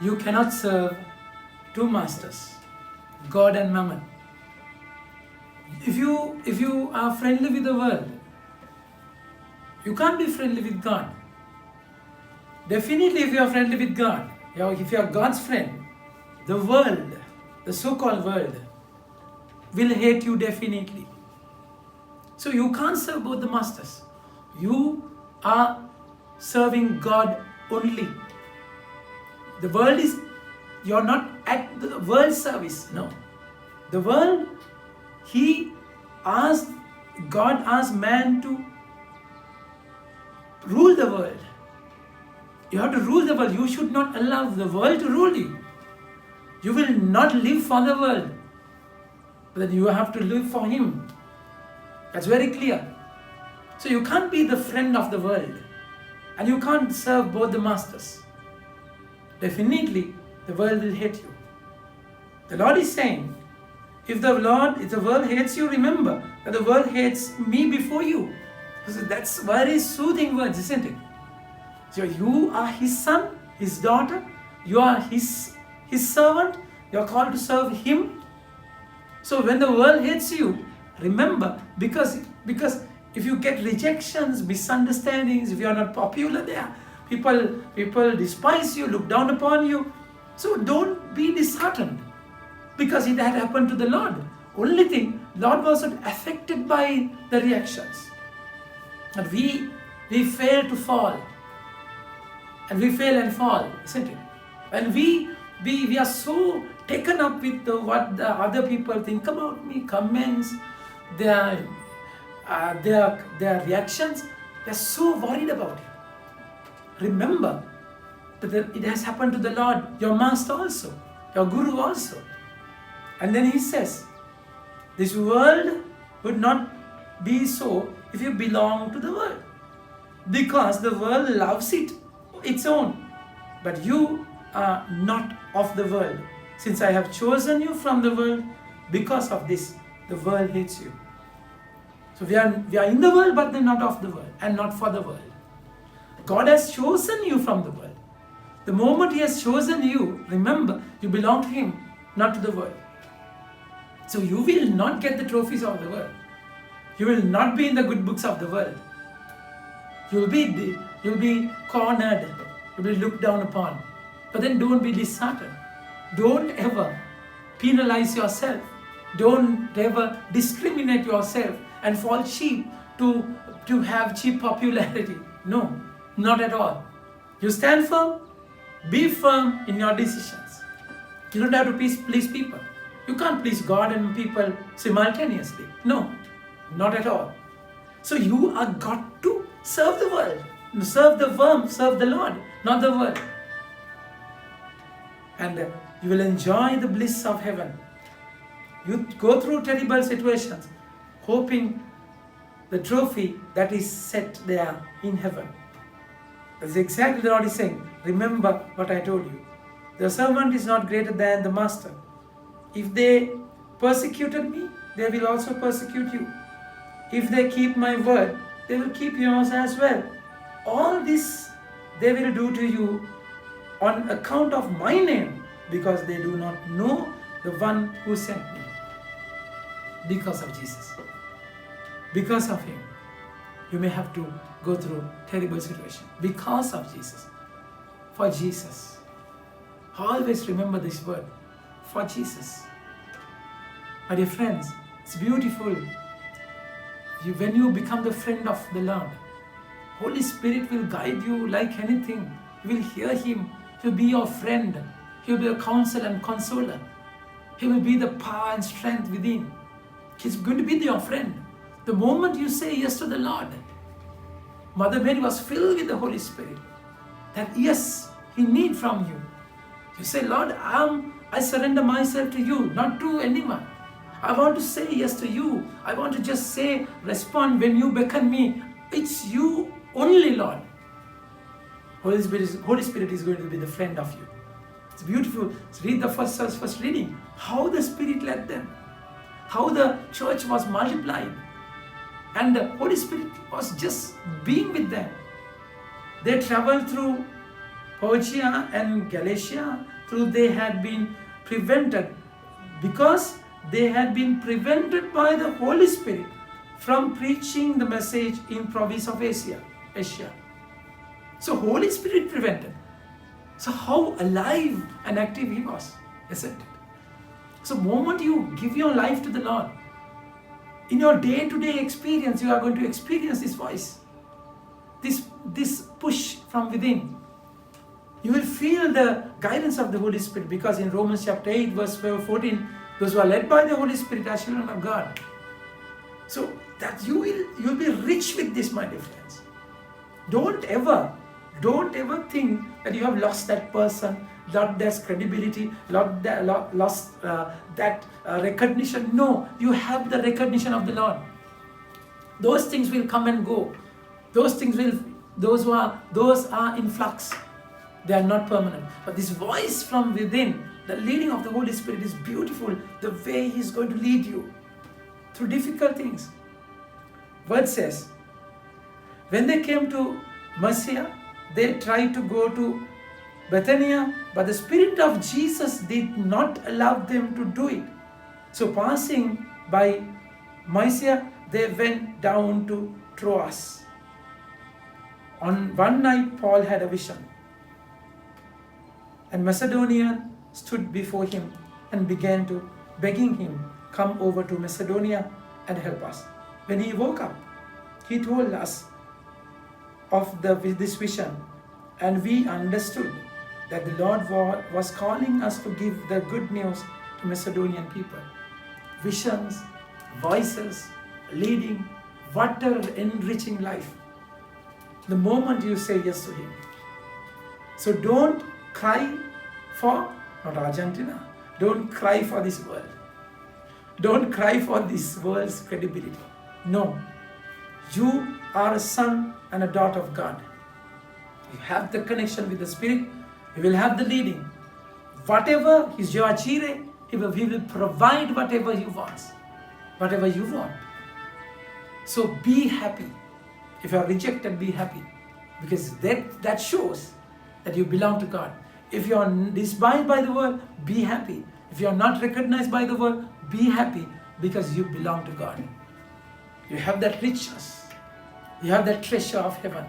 You cannot serve two masters, God and Mammon. If you are friendly with the world, you can't be friendly with God. Definitely, if you are friendly with God, if you are God's friend, the world, the so-called world, will hate you definitely. So you can't serve both the masters. You are serving God only. The world is, you're not at the world's service. No. The world, God asked man to rule the world. You have to rule the world. You should not allow the world to rule you. You will not live for the world, but you have to live for Him. That's very clear. So you can't be the friend of the world, and you can't serve both the masters. Definitely, the world will hate you. The Lord is saying, if the world hates you, remember that the world hates me before you. So that's very soothing words, isn't it? So you are His son, His daughter, you are His servant, you are called to serve Him. So when the world hates you, remember, because if you get rejections, misunderstandings, if you are not popular there, people despise you, look down upon you. So don't be disheartened, because it had happened to the Lord. Only thing, Lord was not affected by the reactions. But we fail to fall. And we fail and fall, isn't it? And we are so taken up with what the other people think about me, comments, their reactions. They're so worried about it. Remember that it has happened to the Lord, your master also, your guru also. And then he says, this world would not be so if you belong to the world, because the world loves its own, but you are not of the world. Since I have chosen you from the world, because of this, the world hates you. So we are in the world, but they're not of the world and not for the world. God has chosen you from the world. The moment He has chosen you, remember, you belong to Him, not to the world. So you will not get the trophies of the world. You will not be in the good books of the world. You'll be cornered. You'll be looked down upon. But then don't be disheartened. Don't ever penalize yourself. Don't ever discriminate yourself and fall cheap to have cheap popularity. No, not at all. You stand firm. Be firm in your decisions. You don't have to please people. You can't please God and people simultaneously. No, not at all. So you are got to serve the world. Serve the worm, serve the Lord, not the world. And you will enjoy the bliss of heaven. You go through terrible situations, hoping the trophy that is set there in heaven. That's exactly the Lord is saying. Remember what I told you. The servant is not greater than the master. If they persecuted me, they will also persecute you. If they keep my word, they will keep yours as well. All this they will do to you on account of my name, because they do not know the one who sent me. Because of Jesus. Because of Him. You may have to go through terrible situation. Because of Jesus. For Jesus. Always remember this word. For Jesus. My dear friends, it's beautiful. When you become the friend of the Lord, Holy Spirit will guide you like anything. You will hear Him. He will be your friend. He will be a counsel and consoler. He will be the power and strength within. He's going to be your friend. The moment you say yes to the Lord, Mother Mary was filled with the Holy Spirit. That yes, He needs from you. You say, Lord, I surrender myself to you, not to anyone. I want to say yes to you. I want to just respond when you beckon me. It's you only, Lord. Holy Spirit is going to be the friend of you. It's beautiful. Read the first reading. How the Spirit led them. How the church was multiplied. And the Holy Spirit was just being with them. They traveled through Phrygia and Galatia, through they had been prevented, because they had been prevented by the Holy Spirit from preaching the message in province of Asia. So Holy Spirit prevented. So how alive and active he was, isn't it? So moment you give your life to the Lord, in your day-to-day experience, you are going to experience this voice, this push from within. You will feel the guidance of the Holy Spirit, because in Romans chapter 8 verse 14, those who are led by the Holy Spirit are children of God. So that you'll be rich with this, my dear friends. Don't ever think that you have lost that person, lost that credibility, lost that recognition. No, you have the recognition of the Lord. Those things will come and go. Those are in flux. They are not permanent. But this voice from within, the leading of the Holy Spirit, is beautiful. The way He is going to lead you through difficult things. Word says, when they came to Mysia, they tried to go to Bethania, but the Spirit of Jesus did not allow them to do it. So passing by Mysia, they went down to Troas. On one night, Paul had a vision, and Macedonian stood before him and began to begging him, come over to Macedonia and help us. When he woke up, he told us of this vision, and we understood that the Lord was calling us to give the good news to Macedonian people. Visions, voices, leading, what an enriching life the moment you say yes to Him. So don't cry for, not Argentina, don't cry for this world. Don't cry for this world's credibility. No, you are a son and a daughter of God. You have the connection with the Spirit. He will have the leading. Whatever is your achire, He will provide whatever you want. Whatever you want. So be happy. If you are rejected, be happy. Because that shows that you belong to God. If you are despised by the world, be happy. If you are not recognized by the world, be happy, because you belong to God. You have that richness. You have that treasure of heaven.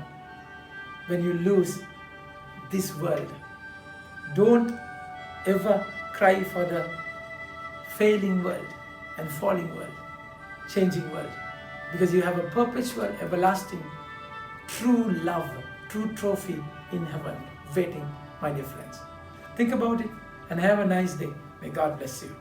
When you lose this world, don't ever cry for the failing world and falling world, changing world, because you have a perpetual, everlasting, true love, true trophy in heaven waiting, my dear friends. Think about it and have a nice day. May God bless you.